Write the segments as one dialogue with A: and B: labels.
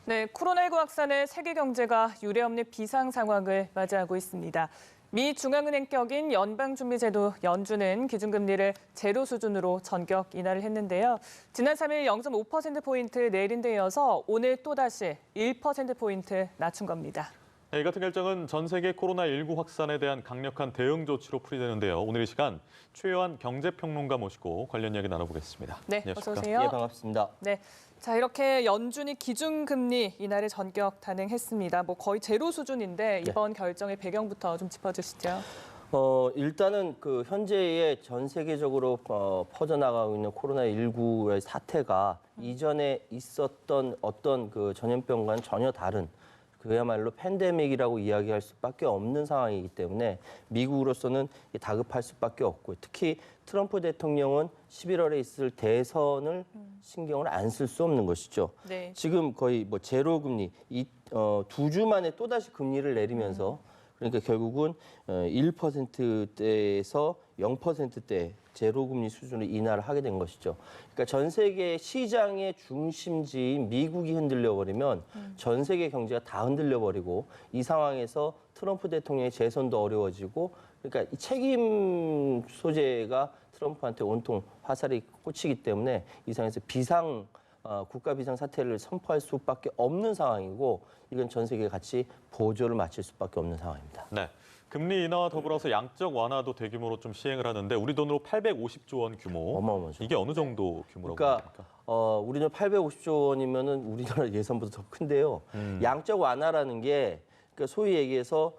A: 네, 코로나19 확산에 세계 경제가 유례없는 비상 상황을 맞이하고 있습니다. 미 중앙은행 격인 연방준비제도 연준은 기준금리를 제로 수준으로 전격 인하를 했는데요. 지난 3일 0.5%포인트 내린 데 이어서 오늘 또다시 1%포인트 낮춘 겁니다.
B: 이 같은 결정은 전 세계 코로나19 확산에 대한 강력한 대응 조치로 풀이되는데요. 오늘 이 시간 최요한 경제평론가 모시고 관련 이야기 나눠보겠습니다.
A: 네,
B: 안녕하십니까?
A: 어서 오세요.
C: 예, 반갑습니다.
A: 네, 자 이렇게 연준이 기준금리 인하를 전격 단행했습니다. 거의 제로 수준인데 이번 결정의 배경부터 좀 짚어주시죠.
C: 일단은 현재의 전 세계적으로 퍼져나가고 있는 코로나19의 사태가 이전에 있었던 어떤 전염병과는 전혀 다른 그야말로 팬데믹이라고 이야기할 수밖에 없는 상황이기 때문에 미국으로서는 다급할 수밖에 없고 특히 트럼프 대통령은 11월에 있을 대선을 신경을 안 쓸 수 없는 것이죠.
A: 네.
C: 지금 거의 제로 금리, 2주 만에 또다시 금리를 내리면서 그러니까 결국은 1%대에서 0%대 제로금리 수준으로 인하를 하게 된 것이죠. 그러니까 전 세계 시장의 중심지인 미국이 흔들려버리면 전 세계 경제가 다 흔들려버리고 이 상황에서 트럼프 대통령의 재선도 어려워지고 그러니까 이 책임 소재가 트럼프한테 온통 화살이 꽂히기 때문에 이 상황에서 국가 비상 사태를 선포할 수밖에 없는 상황이고 이건 전 세계 같이 보조를 마칠 수밖에 없는 상황입니다.
B: 네, 금리 인하와 더불어서 양적 완화도 대규모로 좀 시행을 하는데 우리 돈으로 850조 원 규모.
C: 어마어마하죠.
B: 이게 어느 정도 규모라고
C: 그러니까
B: 합니까?
C: 우리는 850조 원이면은 우리나라 예산보다 더 큰데요. 양적 완화라는 게 그러니까 소위 얘기해서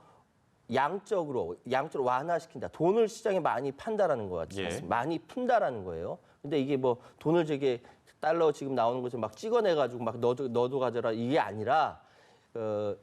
C: 양적으로 완화시킨다. 돈을 시장에 많이 판다라는 거 같지 않습니까? 많이 푼다라는 거예요. 근데 이게 돈을 저게 달러 지금 나오는 것을 막 찍어내가지고 막 너도 가져라 이게 아니라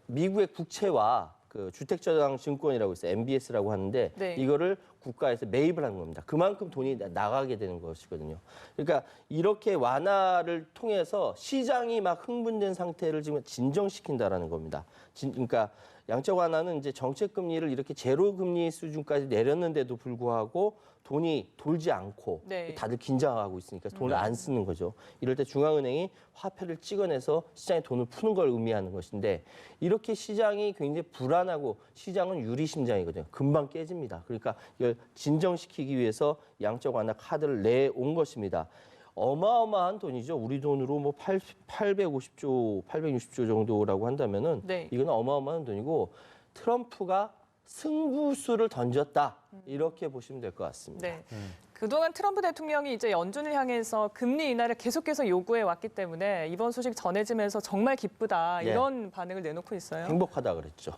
C: 미국의 국채와 주택저당증권이라고 있어요. MBS라고 하는데
A: 네.
C: 이거를 국가에서 매입을 하는 겁니다. 그만큼 돈이 나가게 되는 것이거든요. 그러니까 이렇게 완화를 통해서 시장이 막 흥분된 상태를 지금 진정시킨다라는 겁니다. 그러니까 양적 완화는 이제 정책 금리를 이렇게 제로 금리 수준까지 내렸는데도 불구하고 돈이 돌지 않고
A: 네.
C: 다들 긴장하고 있으니까 돈을 안 쓰는 거죠. 이럴 때 중앙은행이 화폐를 찍어내서 시장에 돈을 푸는 걸 의미하는 것인데 이렇게 시장이 굉장히 불안하고 시장은 유리심장이거든요. 금방 깨집니다. 그러니까 이걸 진정시키기 위해서 양적 완화 카드를 내온 것입니다. 어마어마한 돈이죠. 우리 돈으로 850조, 860조 정도라고 한다면은
A: 네.
C: 이건 어마어마한 돈이고 트럼프가 승부수를 던졌다. 이렇게 보시면 될 것 같습니다.
A: 네. 그동안 트럼프 대통령이 이제 연준을 향해서 금리 인하를 계속해서 요구해 왔기 때문에 이번 소식 전해지면서 정말 기쁘다
C: 네.
A: 이런 반응을 내놓고 있어요.
C: 행복하다 그랬죠.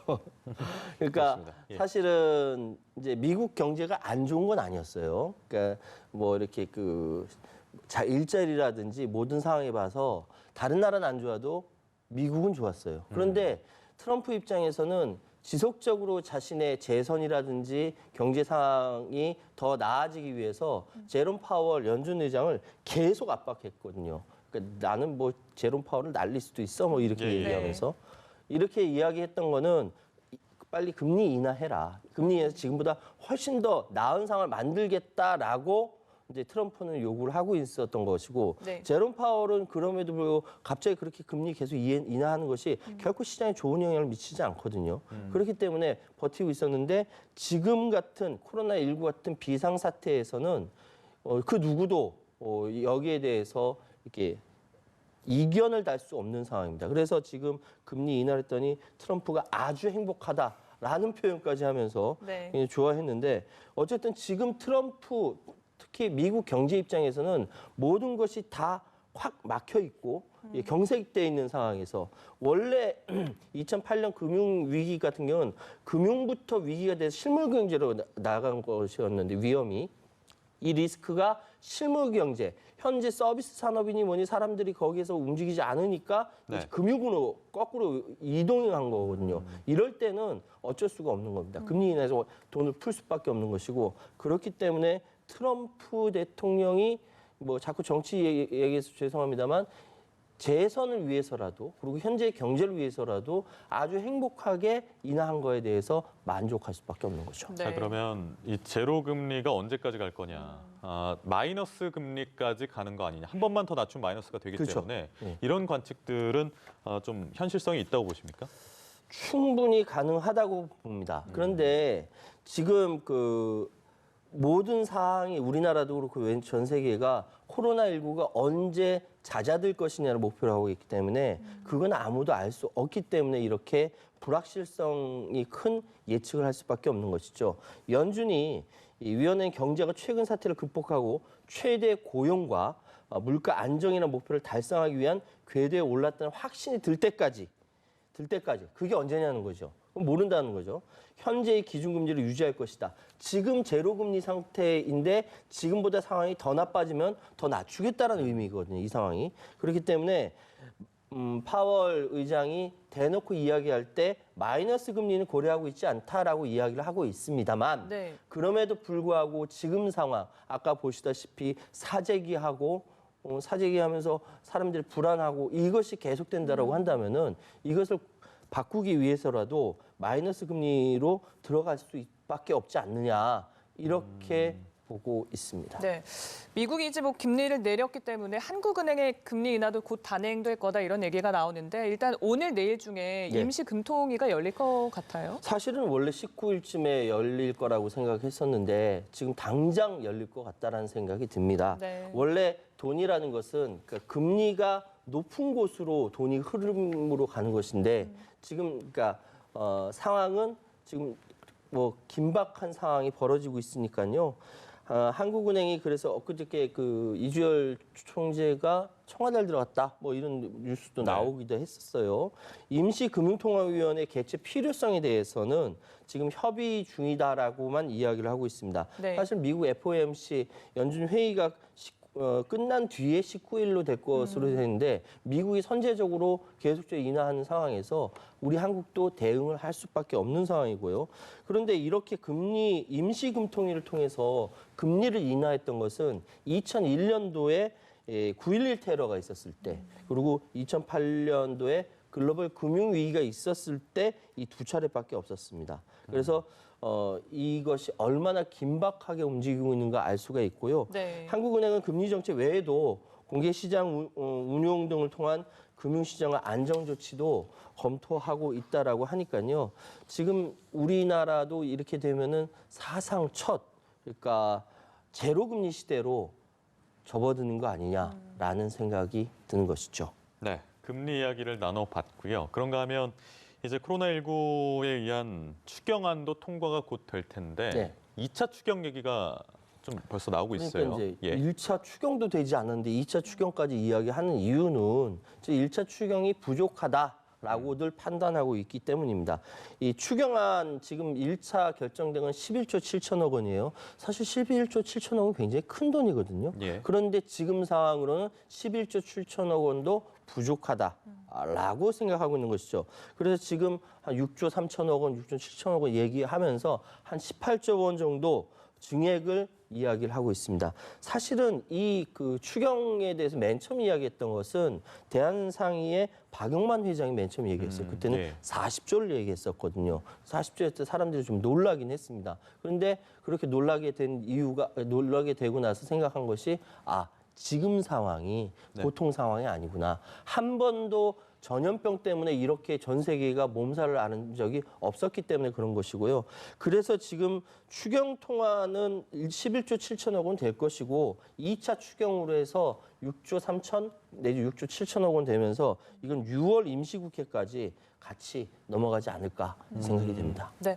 C: 그러니까
B: 그렇습니다. 예.
C: 사실은 이제 미국 경제가 안 좋은 건 아니었어요. 그러니까 이렇게 일자리라든지 모든 상황에 봐서 다른 나라는 안 좋아도 미국은 좋았어요. 그런데 트럼프 입장에서는 지속적으로 자신의 재선이라든지 경제 상황이 더 나아지기 위해서 제롬 파월 연준 의장을 계속 압박했거든요. 그러니까 나는 제롬 파월을 날릴 수도 있어 이렇게
B: 예, 예.
C: 얘기하면서 이렇게 이야기했던 거는 빨리 금리 인하해라. 금리 인하해서 지금보다 훨씬 더 나은 상황을 만들겠다라고 이제 트럼프는 요구를 하고 있었던 것이고
A: 네.
C: 제롬 파월은 그럼에도 불구하고 갑자기 그렇게 금리 계속 인하하는 것이 결코 시장에 좋은 영향을 미치지 않거든요. 그렇기 때문에 버티고 있었는데 지금 같은 코로나19 같은 비상사태에서는 그 누구도 여기에 대해서 이렇게 이견을 달 수 없는 상황입니다. 그래서 지금 금리 인하를 했더니 트럼프가 아주 행복하다라는 표현까지 하면서
A: 네.
C: 굉장히 좋아했는데 어쨌든 지금 트럼프 특히 미국 경제 입장에서는 모든 것이 다 확 막혀 있고 경색돼 있는 상황에서 원래 2008년 금융 위기 같은 경우는 금융부터 위기가 돼서 실물 경제로 나간 것이었는데 위험이 이 리스크가 실물 경제, 현재 서비스 산업이니 뭐니 사람들이 거기에서 움직이지 않으니까
B: 네.
C: 금융으로 거꾸로 이동한 거거든요. 이럴 때는 어쩔 수가 없는 겁니다. 금리 인하해서 돈을 풀 수밖에 없는 것이고 그렇기 때문에 트럼프 대통령이 자꾸 정치 얘기해서 죄송합니다만 재선을 위해서라도 그리고 현재의 경제를 위해서라도 아주 행복하게 인하한 거에 대해서 만족할 수밖에 없는 거죠.
A: 네.
B: 자, 그러면 이 제로 금리가 언제까지 갈 거냐? 마이너스 금리까지 가는 거 아니냐. 한 번만 더 낮추면 마이너스가 되기
C: 그렇죠.
B: 때문에
C: 네.
B: 이런 관측들은 좀 현실성이 있다고 보십니까?
C: 충분히 가능하다고 봅니다. 그런데 지금 그 모든 사항이 우리나라도 그렇고 전 세계가 코로나19가 언제 잦아들 것이냐를 목표로 하고 있기 때문에 그건 아무도 알 수 없기 때문에 이렇게 불확실성이 큰 예측을 할 수밖에 없는 것이죠. 연준이 이 위원회 경제가 최근 사태를 극복하고 최대 고용과 물가 안정이라는 목표를 달성하기 위한 궤도에 올랐다는 확신이 들 때까지 그게 언제냐는 거죠. 그럼 모른다는 거죠. 현재의 기준금리를 유지할 것이다. 지금 제로금리 상태인데 지금보다 상황이 더 나빠지면 더 낮추겠다라는 의미거든요. 이 상황이. 그렇기 때문에 파월 의장이 대놓고 이야기할 때 마이너스 금리는 고려하고 있지 않다라고 이야기를 하고 있습니다만
A: 네.
C: 그럼에도 불구하고 지금 상황 아까 보시다시피 사재기하면서 사람들이 불안하고 이것이 계속된다라고 한다면은 이것을 바꾸기 위해서라도 마이너스 금리로 들어갈 수밖에 없지 않느냐 이렇게 보고 있습니다.
A: 네. 미국이 이제 뭐 금리를 내렸기 때문에 한국은행의 금리 인하도 곧 단행될 거다 이런 얘기가 나오는데 일단 오늘 내일 중에
C: 네.
A: 임시 금통위가 열릴 것 같아요.
C: 사실은 원래 19일쯤에 열릴 거라고 생각했었는데 지금 당장 열릴 것 같다라는 생각이 듭니다.
A: 네.
C: 원래 돈이라는 것은 그러니까 금리가 높은 곳으로 돈이 흐름으로 가는 것인데 지금 그러니까 상황은 지금 뭐 긴박한 상황이 벌어지고 있으니까요. 한국은행이 그래서 엊그저께 그 이주열 총재가 청와대를 들어갔다 뭐 이런 뉴스도
B: 네.
C: 나오기도 했었어요. 임시금융통화위원회 개최 필요성에 대해서는 지금 협의 중이다라고만 이야기를 하고 있습니다.
A: 네.
C: 사실 미국 FOMC 연준 회의가 끝난 뒤에 19일로 될 것으로 되는데 미국이 선제적으로 계속적으로 인하하는 상황에서 우리 한국도 대응을 할 수밖에 없는 상황이고요. 그런데 이렇게 임시 금통위를 통해서 금리를 인하했던 것은 2001년도에 9.11 테러가 있었을 때 그리고 2008년도에 글로벌 금융위기가 있었을 때 이 두 차례밖에 없었습니다. 그래서 이것이 얼마나 긴박하게 움직이고 있는가 알 수가 있고요.
A: 네.
C: 한국은행은 금리 정책 외에도 공개시장 운용 등을 통한 금융시장의 안정 조치도 검토하고 있다라고 하니까요. 지금 우리나라도 이렇게 되면은 사상 첫 그러니까 제로금리 시대로 접어드는 거 아니냐라는 생각이 드는 것이죠.
B: 네, 금리 이야기를 나눠봤고요. 그런가 하면 이제 코로나19에 의한 추경안도 통과가 곧 될 텐데
C: 네.
B: 2차 추경 얘기가 좀 벌써 나오고 있어요.
C: 그러니까 이제
B: 예.
C: 1차 추경도 되지 않았는데 2차 추경까지 이야기하는 이유는 1차 추경이 부족하다라고들 판단하고 있기 때문입니다. 이 추경안 지금 1차 결정된 건 11조 7천억 원이에요. 사실 11조 7천억 원은 굉장히 큰 돈이거든요.
B: 예.
C: 그런데 지금 상황으로는 11조 7천억 원도 부족하다라고 생각하고 있는 것이죠. 그래서 지금 한 6조 3천억 원, 6조 7천억 원 얘기하면서 한 18조 원 정도 증액을 이야기를 하고 있습니다. 사실은 이 그 추경에 대해서 맨 처음 이야기했던 것은 대한상의의 박용만 회장이 맨 처음 얘기했어요. 그때는
B: 예.
C: 40조를 얘기했었거든요. 40조였을 때 사람들이 좀 놀라긴 했습니다. 그런데 그렇게 놀라게 되고 나서 생각한 것이 지금 상황이
B: 네.
C: 보통 상황이 아니구나. 한 번도 전염병 때문에 이렇게 전 세계가 몸살을 앓은 적이 없었기 때문에 그런 것이고요. 그래서 지금 추경 통화는 11조 7천억 원 될 것이고 2차 추경으로 해서 6조 3천 내지 6조 7천억 원 되면서 이건 6월 임시국회까지 같이 넘어가지 않을까 생각이 됩니다.
A: 네,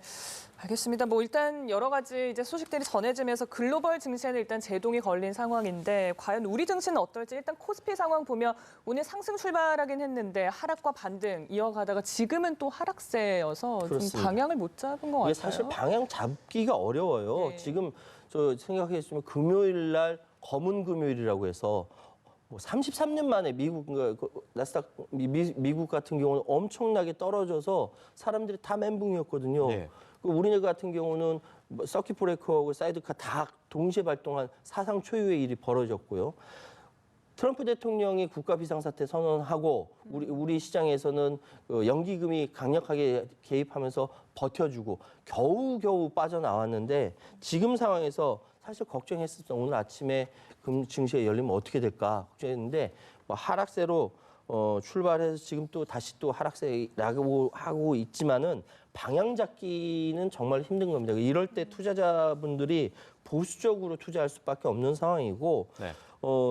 A: 알겠습니다. 뭐 일단 여러 가지 이제 소식들이 전해지면서 글로벌 증시에는 일단 제동이 걸린 상황인데 과연 우리 증시는 어떨지 일단 코스피 상황 보면 오늘 상승 출발하긴 했는데 하락과 반등 이어가다가 지금은 또 하락세여서 좀
C: 그렇습니다.
A: 방향을 못 잡은 것 같아요.
C: 이게 사실 방향 잡기가 어려워요.
A: 네.
C: 지금 저 생각했으면 금요일 날 검은 금요일이라고 해서 뭐 33년 만에 나스닥 미국 같은 경우는 엄청나게 떨어져서 사람들이 다 멘붕이었거든요.
B: 네.
C: 우리네 같은 경우는 서킷 브레이커하고 사이드카 다 동시에 발동한 사상 초유의 일이 벌어졌고요. 트럼프 대통령이 국가 비상사태 선언하고 우리 시장에서는 연기금이 강력하게 개입하면서 버텨주고 겨우겨우 빠져나왔는데 지금 상황에서 사실 걱정했었어. 오늘 아침에 증시가 열리면 어떻게 될까 걱정했는데 뭐 하락세로 출발해서 지금 또 다시 또 하락세라고 하고 있지만은 방향 잡기는 정말 힘든 겁니다. 이럴 때 투자자분들이 보수적으로 투자할 수밖에 없는 상황이고
B: 네.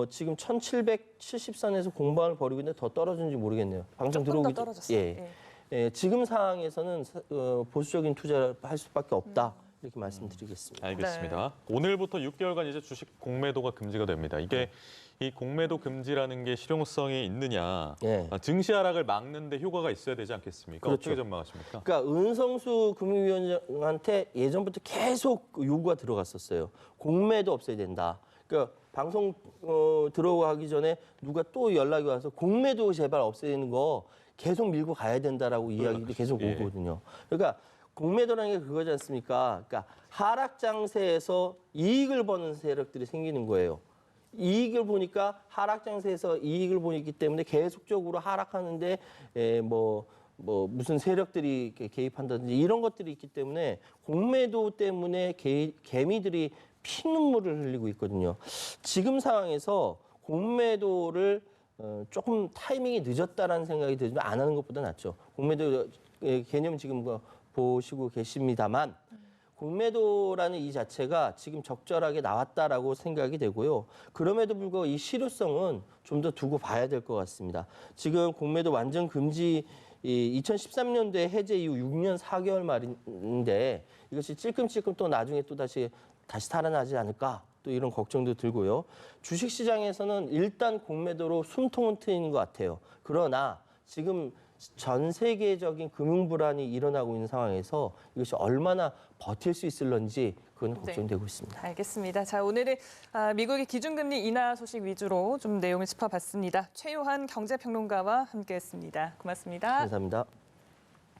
C: 지금 1770선에서 공방을 벌이고 있는데 더 떨어지는지 모르겠네요. 방송
A: 조금 더
C: 들어오기
A: 떨어졌어요.
C: 예. 예, 지금 상황에서는 보수적인 투자를 할 수밖에 없다. 이렇게 말씀드리겠습니다.
B: 알겠습니다. 오늘부터 6개월간 이제 주식 공매도가 금지가 됩니다. 이게 이 공매도 금지라는 게 실용성이 있느냐,
C: 예.
B: 증시 하락을 막는데 효과가 있어야 되지 않겠습니까?
C: 그렇죠.
B: 어떻게 전망하십니까?
C: 그러니까 은성수 금융위원장한테 예전부터 계속 요구가 들어갔었어요. 공매도 없애야 된다. 그러니까 방송 들어가기 전에 누가 또 연락이 와서 공매도 제발 없애는 거 계속 밀고 가야 된다라고 이야기도 계속
B: 예.
C: 오거든요. 그러니까 공매도라는 게 그거지 않습니까? 그러니까 하락 장세에서 이익을 버는 세력들이 생기는 거예요. 이익을 보니까 하락 장세에서 이익을 보기 때문에 계속적으로 하락하는데 무슨 세력들이 개입한다든지 이런 것들이 있기 때문에 공매도 때문에 개미들이 피눈물을 흘리고 있거든요. 지금 상황에서 공매도를 조금 타이밍이 늦었다라는 생각이 들지만 안 하는 것보다 낫죠. 공매도 개념 지금 보시고 계십니다만 공매도라는 이 자체가 지금 적절하게 나왔다라고 생각이 되고요. 그럼에도 불구하고 이 실효성은 좀 더 두고 봐야 될 것 같습니다. 지금 공매도 완전 금지 2013년도에 해제 이후 6년 4개월 말인데 이것이 찔끔찔끔 또 나중에 또 다시 살아나지 않을까 또 이런 걱정도 들고요. 주식시장에서는 일단 공매도로 숨통은 트이는 것 같아요. 그러나 지금 전 세계적인 금융 불안이 일어나고 있는 상황에서 이것이 얼마나 버틸 수 있을런지 그건 걱정되고 있습니다.
A: 알겠습니다. 자, 오늘은 미국의 기준금리 인하 소식 위주로 좀 내용을 짚어봤습니다. 최요한 경제평론가와 함께했습니다. 고맙습니다.
C: 감사합니다.